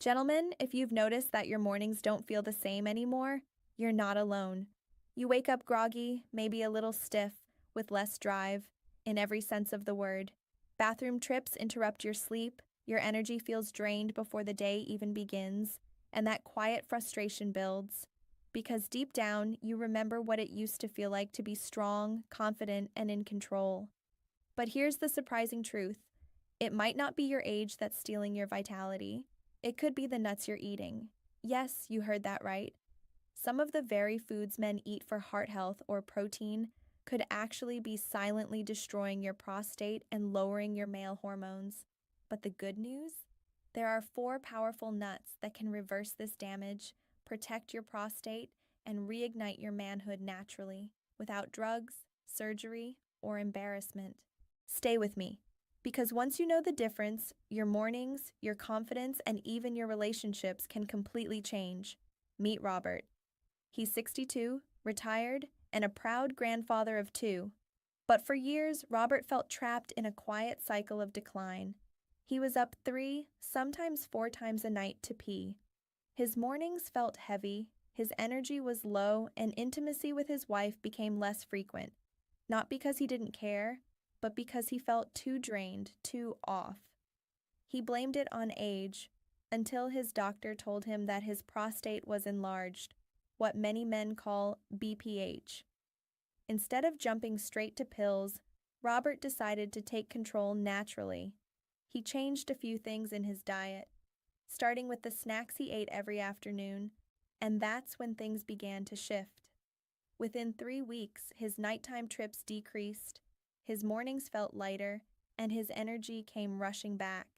Gentlemen, if you've noticed that your mornings don't feel the same anymore, you're not alone. You wake up groggy, maybe a little stiff, with less drive, in every sense of the word. Bathroom trips interrupt your sleep, your energy feels drained before the day even begins, and that quiet frustration builds. Because deep down, you remember what it used to feel like to be strong, confident, and in control. But here's the surprising truth. It might not be your age that's stealing your vitality. It could be the nuts you're eating. Yes, you heard that right. Some of the very foods men eat for heart health or protein could actually be silently destroying your prostate and lowering your male hormones. But the good news? There are 4 powerful nuts that can reverse this damage, protect your prostate, and reignite your manhood naturally, without drugs, surgery, or embarrassment. Stay with me, because once you know the difference, your mornings, your confidence, and even your relationships can completely change. Meet Robert. He's 62, retired, and a proud grandfather of 2. But for years, Robert felt trapped in a quiet cycle of decline. He was up 3, sometimes 4 times a night to pee. His mornings felt heavy, his energy was low, and intimacy with his wife became less frequent. Not because he didn't care, but because he felt too drained, too off. He blamed it on age, until his doctor told him that his prostate was enlarged, what many men call BPH. Instead of jumping straight to pills, Robert decided to take control naturally. He changed a few things in his diet, starting with the snacks he ate every afternoon, and that's when things began to shift. Within 3 weeks, his nighttime trips decreased, his mornings felt lighter, and his energy came rushing back.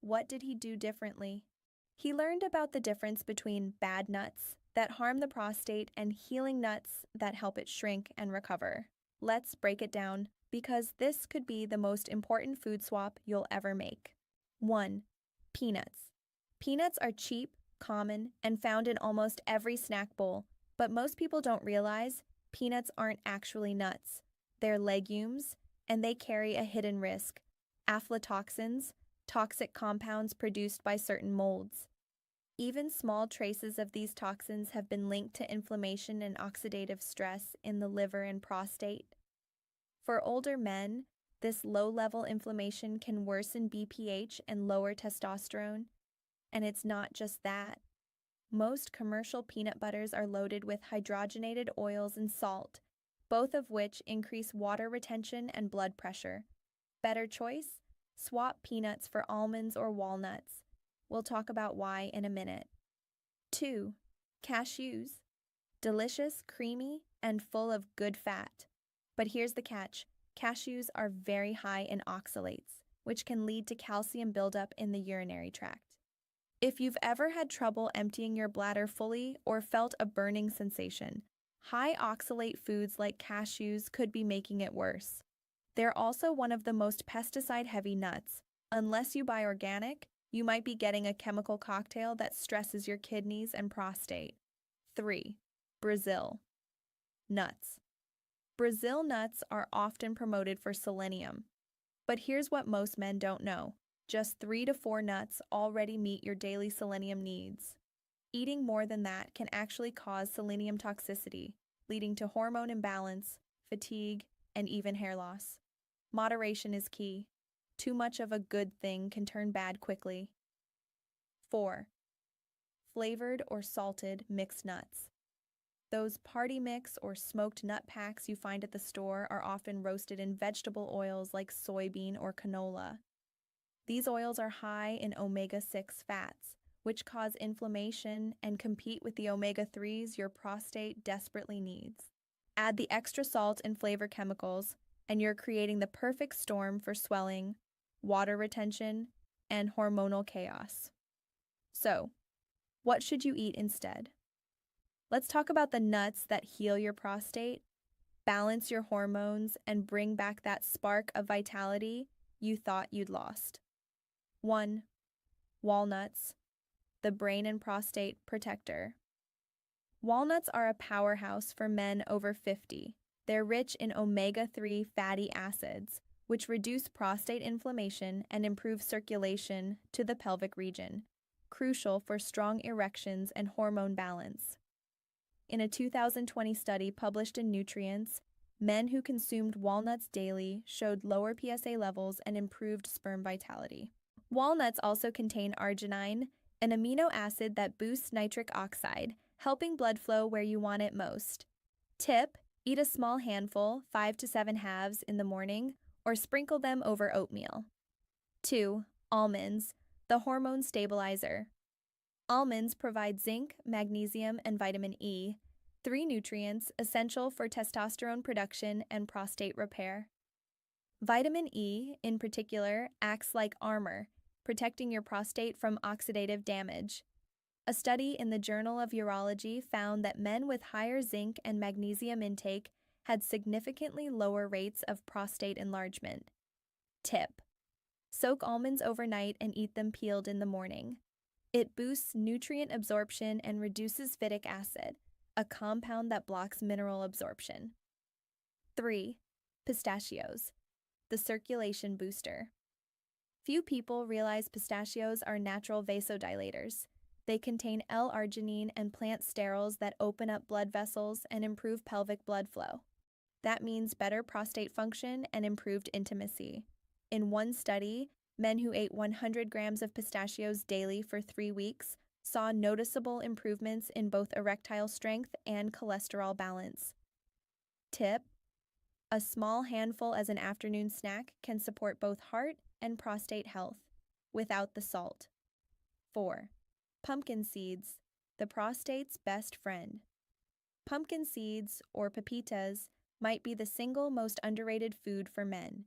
What did he do differently? He learned about the difference between bad nuts that harm the prostate and healing nuts that help it shrink and recover. Let's break it down, because this could be the most important food swap you'll ever make. 1. Peanuts. Peanuts are cheap, common, and found in almost every snack bowl, but most people don't realize peanuts aren't actually nuts. They're legumes, and they carry a hidden risk: aflatoxins, toxic compounds produced by certain molds. Even small traces of these toxins have been linked to inflammation and oxidative stress in the liver and prostate. For older men, this low-level inflammation can worsen BPH and lower testosterone. And it's not just that. Most commercial peanut butters are loaded with hydrogenated oils and salt, both of which increase water retention and blood pressure. Better choice? Swap peanuts for almonds or walnuts. We'll talk about why in a minute. 2. Cashews. Delicious, creamy, and full of good fat. But here's the catch. Cashews are very high in oxalates, which can lead to calcium buildup in the urinary tract. If you've ever had trouble emptying your bladder fully or felt a burning sensation, high oxalate foods like cashews could be making it worse. They're also one of the most pesticide-heavy nuts. Unless you buy organic, you might be getting a chemical cocktail that stresses your kidneys and prostate. 3. Brazil. Nuts. Brazil nuts are often promoted for selenium. But here's what most men don't know. Just 3 to 4 nuts already meet your daily selenium needs. Eating more than that can actually cause selenium toxicity, leading to hormone imbalance, fatigue, and even hair loss. Moderation is key. Too much of a good thing can turn bad quickly. 4. Flavored or salted mixed nuts. Those party mix or smoked nut packs you find at the store are often roasted in vegetable oils like soybean or canola. These oils are high in omega-6 fats, which cause inflammation and compete with the omega-3s your prostate desperately needs. Add the extra salt and flavor chemicals, and you're creating the perfect storm for swelling, water retention, and hormonal chaos. So, what should you eat instead? Let's talk about the nuts that heal your prostate, balance your hormones, and bring back that spark of vitality you thought you'd lost. 1. Walnuts, the brain and prostate protector. Walnuts are a powerhouse for men over 50. They're rich in omega-3 fatty acids, which reduce prostate inflammation and improve circulation to the pelvic region. crucial for strong erections and hormone balance. In a 2020 study published in Nutrients, men who consumed walnuts daily showed lower PSA levels and improved sperm vitality. Walnuts also contain arginine, an amino acid that boosts nitric oxide, helping blood flow where you want it most. Tip: eat a small handful, 5 to 7 halves, in the morning, or sprinkle them over oatmeal. 2. Almonds, the hormone stabilizer. Almonds provide zinc, magnesium, and vitamin E, 3 nutrients essential for testosterone production and prostate repair. Vitamin E, in particular, acts like armor, protecting your prostate from oxidative damage. A study in the Journal of Urology found that men with higher zinc and magnesium intake had significantly lower rates of prostate enlargement. Tip: soak almonds overnight and eat them peeled in the morning. It boosts nutrient absorption and reduces phytic acid, a compound that blocks mineral absorption. 3. Pistachios, the circulation booster. Few people realize pistachios are natural vasodilators. They contain L-arginine and plant sterols that open up blood vessels and improve pelvic blood flow. That means better prostate function and improved intimacy. In one study, men who ate 100 grams of pistachios daily for 3 weeks saw noticeable improvements in both erectile strength and cholesterol balance. Tip: a small handful as an afternoon snack can support both heart and prostate health, without the salt. 4. Pumpkin seeds, the prostate's best friend. Pumpkin seeds, or pepitas, might be the single most underrated food for men.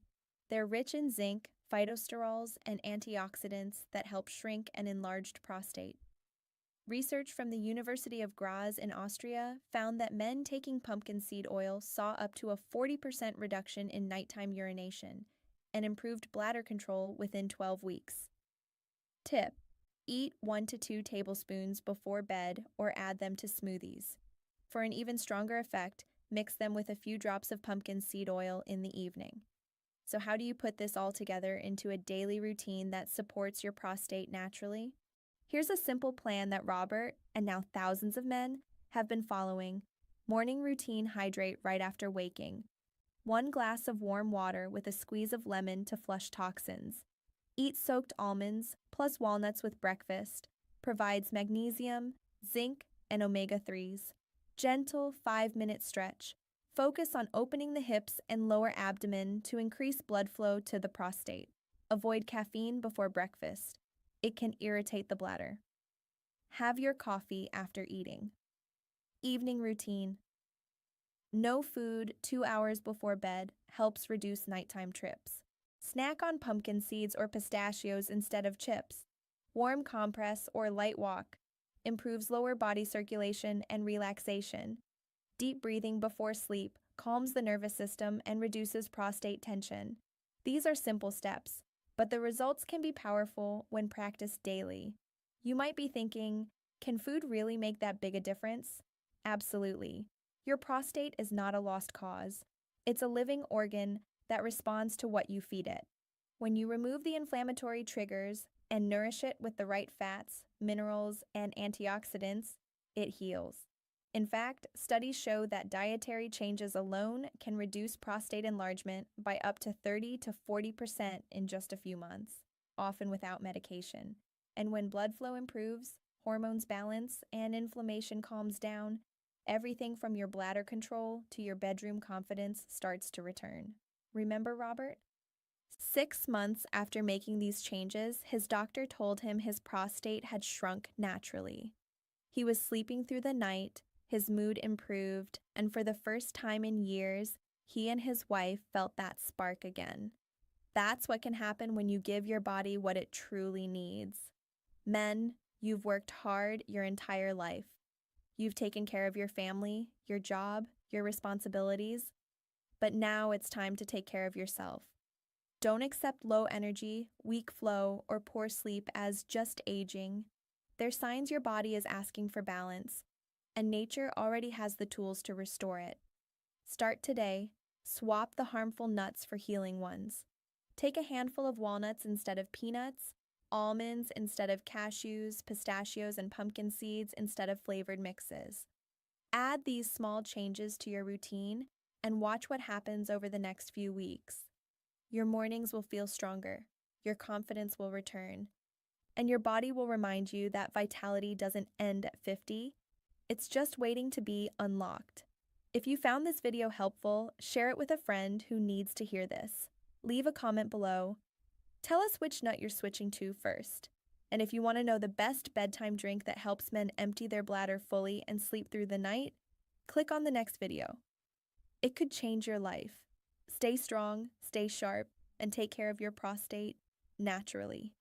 They're rich in zinc, phytosterols, and antioxidants that help shrink an enlarged prostate. Research from the University of Graz in Austria found that men taking pumpkin seed oil saw up to a 40% reduction in nighttime urination and improved bladder control within 12 weeks. Tip: eat 1 to 2 tablespoons before bed or add them to smoothies. For an even stronger effect, mix them with a few drops of pumpkin seed oil in the evening. So how do you put this all together into a daily routine that supports your prostate naturally? Here's a simple plan that Robert, and now thousands of men, have been following. Morning routine: hydrate right after waking. 1 glass of warm water with a squeeze of lemon to flush toxins. Eat soaked almonds plus walnuts with breakfast. Provides magnesium, zinc, and omega-3s. Gentle 5-minute stretch. Focus on opening the hips and lower abdomen to increase blood flow to the prostate. Avoid caffeine before breakfast. It can irritate the bladder. Have your coffee after eating. Evening routine: no food 2 hours before bed helps reduce nighttime trips. Snack on pumpkin seeds or pistachios instead of chips. Warm compress or light walk. Improves lower body circulation and relaxation. Deep breathing before sleep calms the nervous system and reduces prostate tension. These are simple steps, but the results can be powerful when practiced daily. You might be thinking, can food really make that big a difference? Absolutely. Your prostate is not a lost cause. It's a living organ that responds to what you feed it. When you remove the inflammatory triggers and nourish it with the right fats, minerals, and antioxidants, it heals. In fact, studies show that dietary changes alone can reduce prostate enlargement by up to 30 to 40% in just a few months, often without medication. And when blood flow improves, hormones balance, and inflammation calms down, everything from your bladder control to your bedroom confidence starts to return. Remember Robert? 6 months after making these changes, his doctor told him his prostate had shrunk naturally. He was sleeping through the night, his mood improved, and for the first time in years, he and his wife felt that spark again. That's what can happen when you give your body what it truly needs. Men, you've worked hard your entire life. You've taken care of your family, your job, your responsibilities, but now it's time to take care of yourself. Don't accept low energy, weak flow, or poor sleep as just aging. They're signs your body is asking for balance, and nature already has the tools to restore it. Start today. Swap the harmful nuts for healing ones. Take a handful of walnuts instead of peanuts, almonds instead of cashews, pistachios, and pumpkin seeds instead of flavored mixes. Add these small changes to your routine and watch what happens over the next few weeks. Your mornings will feel stronger, your confidence will return, and your body will remind you that vitality doesn't end at 50, it's just waiting to be unlocked. If you found this video helpful, share it with a friend who needs to hear this. Leave a comment below. Tell us which nut you're switching to first. And if you want to know the best bedtime drink that helps men empty their bladder fully and sleep through the night, click on the next video. It could change your life. Stay strong, stay sharp, and take care of your prostate naturally.